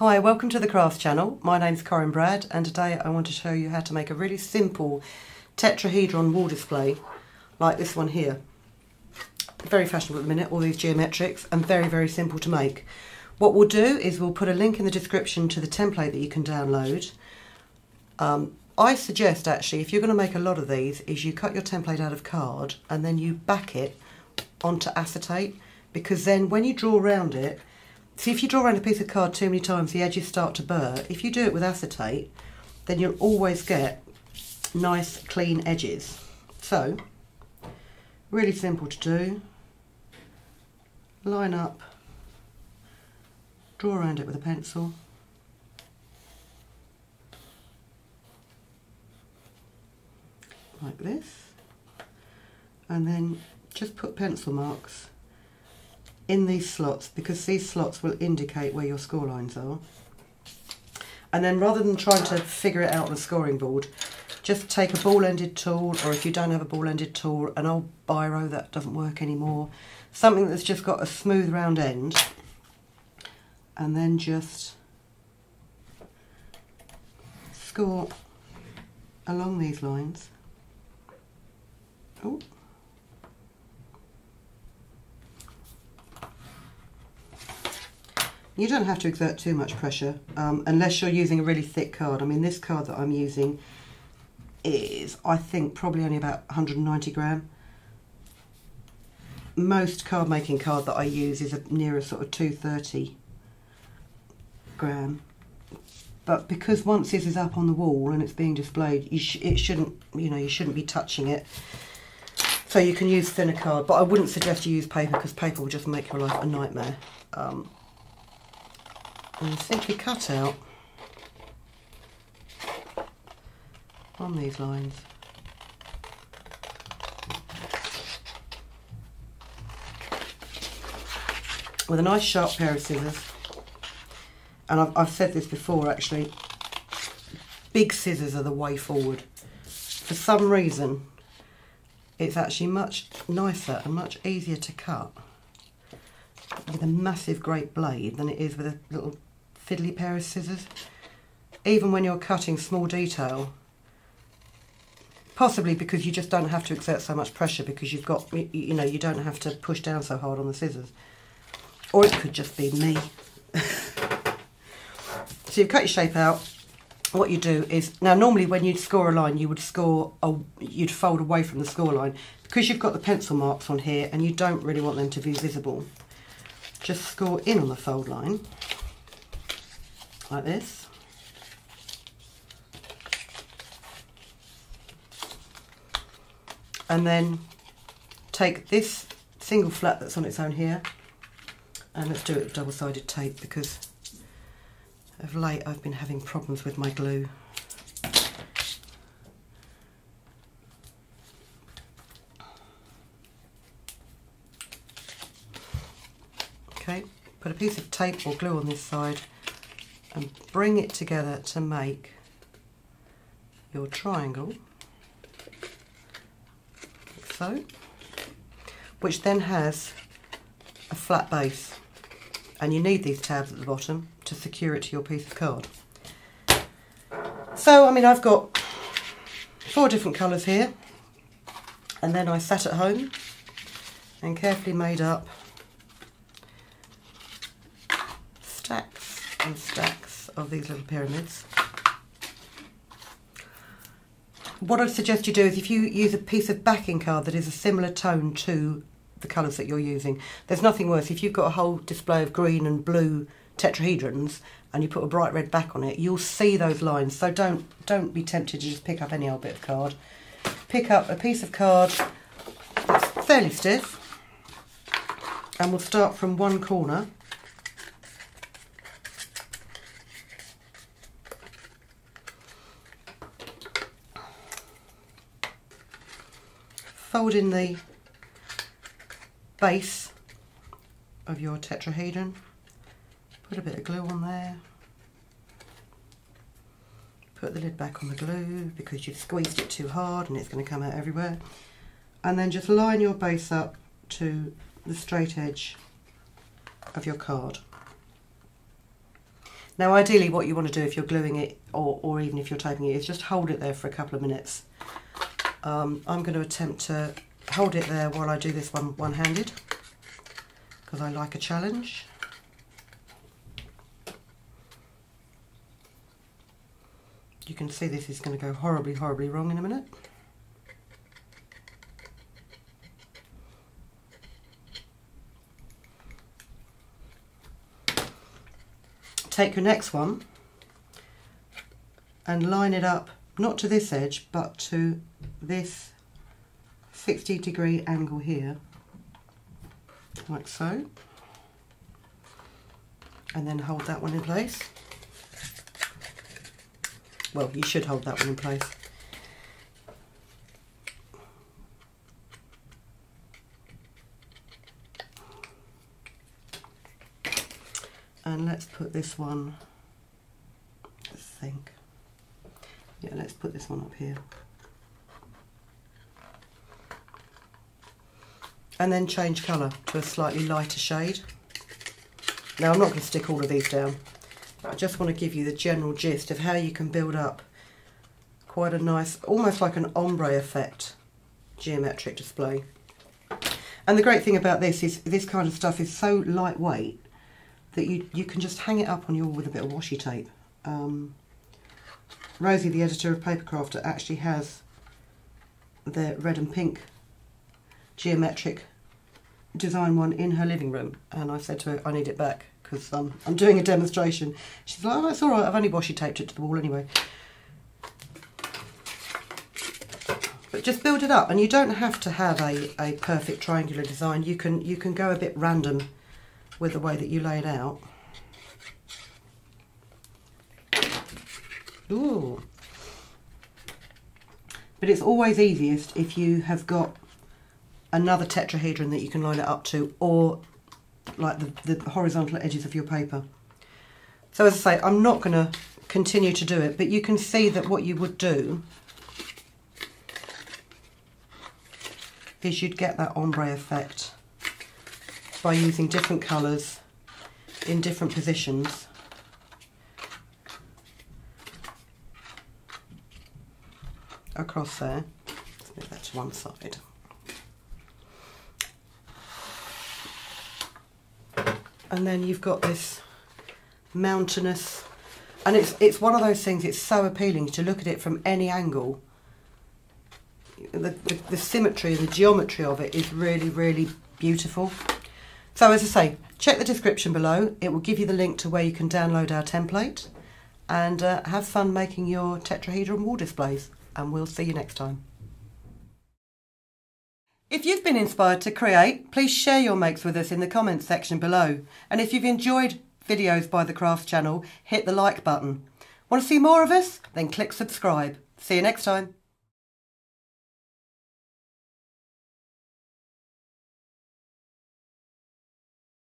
Hi, welcome to the Crafts channel. My name's Corinne Brad and today I want to show you how to make a really simple tetrahedron wall display like this one here. Very fashionable at the minute, all these geometrics, and very, very simple to make. What we'll do is we'll put a link in the description to the template that you can download. I suggest actually, if you're going to make a lot of these, is you cut your template out of card and then you back it onto acetate, because then when you draw around it, see, if you draw around a piece of card too many times, the edges start to burr. If you do it with acetate, then you'll always get nice, clean edges. So, really simple to do. Line up, draw around it with a pencil. Like this. And then just put pencil marks in these slots, because these slots will indicate where your score lines are. And then rather than trying to figure it out on a scoring board, just take a ball-ended tool, or if you don't have a ball-ended tool, an old biro that doesn't work anymore, something that's just got a smooth round end, and then just score along these lines. Oh. You don't have to exert too much pressure unless you're using a really thick card. I mean, this card that I'm using is, I think, probably only about 190 gram. Most card making card that I use is near a sort of 230 gram. But because once this is up on the wall and it's being displayed, it shouldn't, you shouldn't be touching it. So you can use thinner card, but I wouldn't suggest you use paper, because paper will just make your life a nightmare. And simply cut out on these lines. With a nice sharp pair of scissors. And I've said this before actually, big scissors are the way forward. For some reason, it's actually much nicer and much easier to cut with a massive great blade than it is with a little fiddly pair of scissors. Even when you're cutting small detail, possibly because you just don't have to exert so much pressure, because you've got, you don't have to push down so hard on the scissors. Or it could just be me. So you've cut your shape out. What you do is, now normally when you'd score a line, you'd fold away from the score line. Because you've got the pencil marks on here and you don't really want them to be visible, just score in on the fold line, like this. And then take this single flat that's on its own here, and let's do it with double-sided tape, because of late I've been having problems with my glue. Okay, put a piece of tape or glue on this side and bring it together to make your triangle, like so, which then has a flat base, and you need these tabs at the bottom to secure it to your piece of card. So, I mean, I've got 4 different colours here, and then I sat at home and carefully made up stacks and stacks of these little pyramids. What I'd suggest you do is, if you use a piece of backing card that is a similar tone to the colours that you're using, there's nothing worse. If you've got a whole display of green and blue tetrahedrons and you put a bright red back on it, you'll see those lines. So don't be tempted to just pick up any old bit of card. Pick up a piece of card that's fairly stiff, and we'll start from one corner. Fold in the base of your tetrahedron, put a bit of glue on there, put the lid back on the glue because you've squeezed it too hard and it's going to come out everywhere, and then just line your base up to the straight edge of your card. Now ideally what you want to do if you're gluing it or even if you're taping it is just hold it there for a couple of minutes. I'm going to attempt to hold it there while I do this one one-handed because I like a challenge. You can see this is going to go horribly, horribly wrong in a minute. Take your next one and line it up, not to this edge, but to this 60-degree angle here, like so. And then hold that one in place. Well, you should hold that one in place. And let's put this one, let's think. Yeah, let's put this one up here. And then change colour to a slightly lighter shade. Now I'm not going to stick all of these down. I just want to give you the general gist of how you can build up quite a nice, almost like an ombre effect, geometric display. And the great thing about this is this kind of stuff is so lightweight that you can just hang it up on your wall with a bit of washi tape. Rosie, the editor of Papercraft, actually has the red and pink geometric design one in her living room, and I said to her I need it back because I'm doing a demonstration. She's like, oh, it's alright, I've only washi taped it to the wall anyway. But just build it up, and you don't have to have a perfect triangular design. You can go a bit random with the way that you lay it out. Ooh. But it's always easiest if you have got another tetrahedron that you can line it up to, or like the horizontal edges of your paper. So as I say, I'm not going to continue to do it, but you can see that what you would do is you'd get that ombre effect by using different colours in different positions. Across there. Let's move that to one side. And then you've got this mountainous, and it's one of those things, it's so appealing to look at it from any angle. The symmetry and the geometry of it is really, really beautiful. So as I say, check the description below. It will give you the link to where you can download our template, and have fun making your tetrahedron wall displays, and we'll see you next time. If you've been inspired to create, please share your makes with us in the comments section below. And if you've enjoyed videos by the Crafts channel, hit the like button. Want to see more of us? Then click subscribe. See you next time.